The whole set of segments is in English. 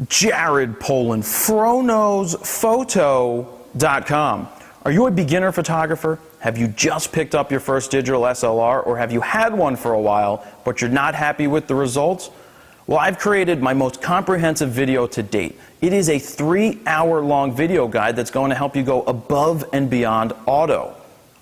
Jared Poland, Fro Knows Photo.com. Are you a beginner photographer? Have you just picked up your first digital SLR, or have you had one for a while but you're not happy with the results? Well, I've created my most comprehensive video to date. It is a 3-hour-long video guide that's going to help you go above and beyond auto.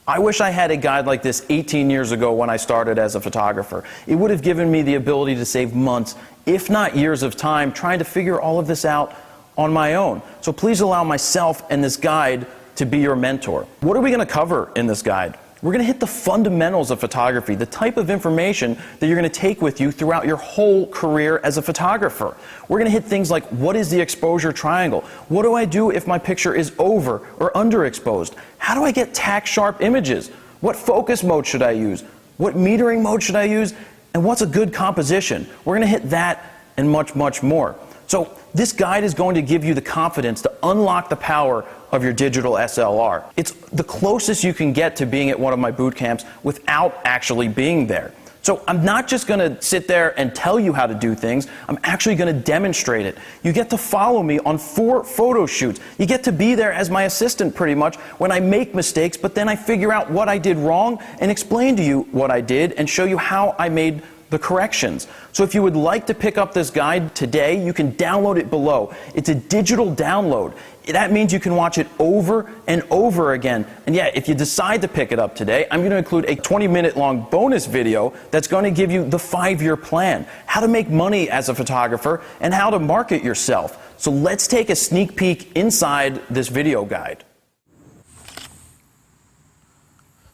I wish I had a guide like this 18 years ago when I started as a photographer. It would have given me the ability to save months, if not years of time, trying to figure all of this out on my own. So please allow myself and this guide to be your mentor. What are we going to cover in this guide? We're going to hit the fundamentals of photography, the type of information that you're going to take with you throughout your whole career as a photographer. We're going to hit things like, what is the exposure triangle? What do I do if my picture is over or underexposed? How do I get tack sharp images? What focus mode should I use? What metering mode should I use? And what's a good composition? We're going to hit that and much, much more. So this guide is going to give you the confidence to unlock the power of your digital SLR. It's the closest you can get to being at one of my boot camps without actually being there. So I'm not just going to sit there and tell you how to do things, I'm actually going to demonstrate it. You get to follow me on 4 photo shoots. You get to be there as my assistant pretty much when I make mistakes, but then I figure out what I did wrong and explain to you what I did and show you how I made the corrections. So if you would like to pick up this guide today, you can download it below. It's a digital download. That means you can watch it over and over again. And yeah, if you decide to pick it up today, I'm going to include a 20-minute long bonus video that's going to give you the 5-year plan, how to make money as a photographer, and how to market yourself. So let's take a sneak peek inside this video guide.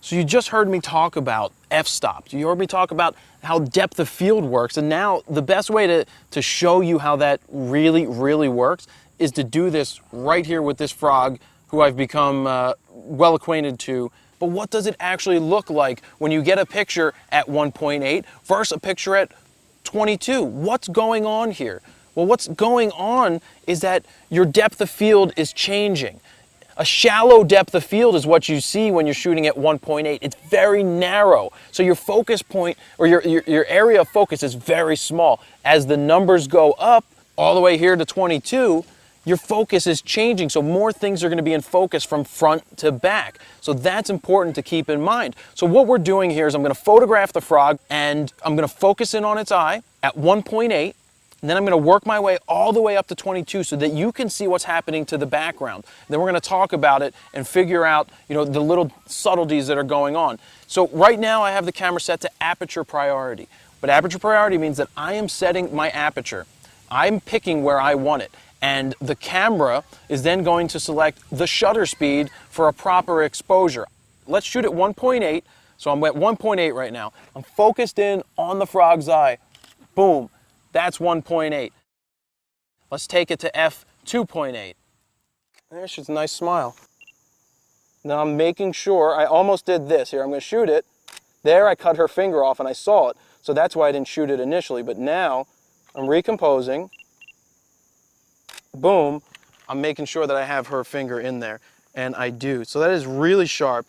So you just heard me talk about f-stops. You heard me talk about how depth of field works, and now the best way to show you how that really works is to do this right here with this frog who I've become well acquainted to. But what does it actually look like when you get a picture at 1.8 versus a picture at 22? What's going on here? Well, what's going on is that your depth of field is changing. A shallow depth of field is what you see when you're shooting at 1.8. It's very narrow. So your focus point, or your area of focus, is very small. As the numbers go up, all the way here to 22, your focus is changing. So more things are going to be in focus from front to back. So that's important to keep in mind. So what we're doing here is I'm going to photograph the frog, and I'm going to focus in on its eye at 1.8. And then I'm going to work my way all the way up to 22 so that you can see what's happening to the background. Then we're going to talk about it and figure out, the little subtleties that are going on. So right now I have the camera set to aperture priority. But aperture priority means that I am setting my aperture. I'm picking where I want it. And the camera is then going to select the shutter speed for a proper exposure. Let's shoot at 1.8. So I'm at 1.8 right now. I'm focused in on the frog's eye. Boom. That's 1.8. Let's take it to f2.8. There, she's a nice smile. Now I'm making sure, I almost did this here. I'm going to shoot it. There I cut her finger off and I saw it. So that's why I didn't shoot it initially. But now I'm recomposing. Boom. I'm making sure that I have her finger in there. And I do. So that is really sharp.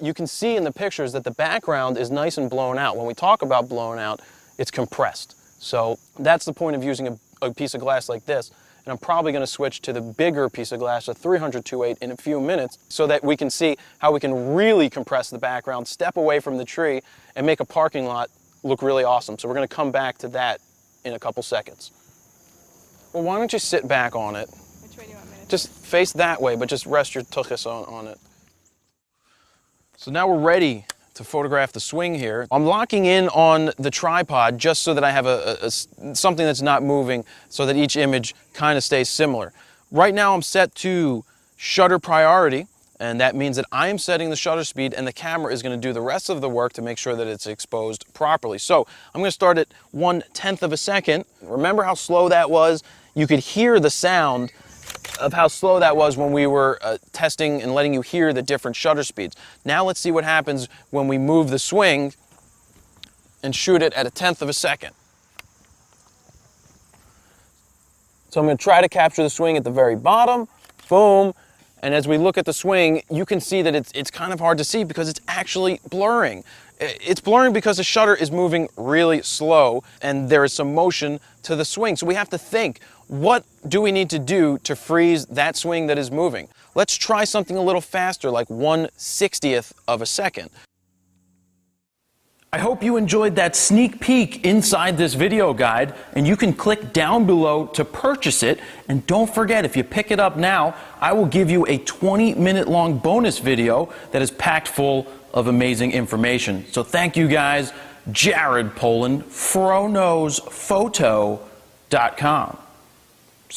You can see in the pictures that the background is nice and blown out. When we talk about blown out, it's compressed. So that's the point of using a piece of glass like this. And I'm probably going to switch to the bigger piece of glass, a 300-2.8, in a few minutes so that we can see how we can really compress the background, step away from the tree, and make a parking lot look really awesome. So we're going to come back to that in a couple seconds. Well, why don't you sit back on it? Which way do you want me to Just face that way, but just rest your tuchus on it. So now we're ready to photograph the swing here. I'm locking in on the tripod just so that I have something that's not moving so that each image kind of stays similar. Right now I'm set to shutter priority, and that means that I am setting the shutter speed and the camera is going to do the rest of the work to make sure that it's exposed properly. So I'm going to start at 1/10 of a second. Remember how slow that was? You could hear the sound of how slow that was when we were testing and letting you hear the different shutter speeds. Now let's see what happens when we move the swing and shoot it at 1/10 of a second. So I'm going to try to capture the swing at the very bottom. Boom. And as we look at the swing, you can see that it's kind of hard to see because it's actually blurring. It's blurring because the shutter is moving really slow and there is some motion to the swing. So we have to think, what do we need to do to freeze that swing that is moving? Let's try something a little faster, like 1/60th of a second. I hope you enjoyed that sneak peek inside this video guide, and you can click down below to purchase it. And don't forget, if you pick it up now, I will give you a 20-minute long bonus video that is packed full of amazing information. So thank you guys. Jared Poland, Fro Knows Photo.com.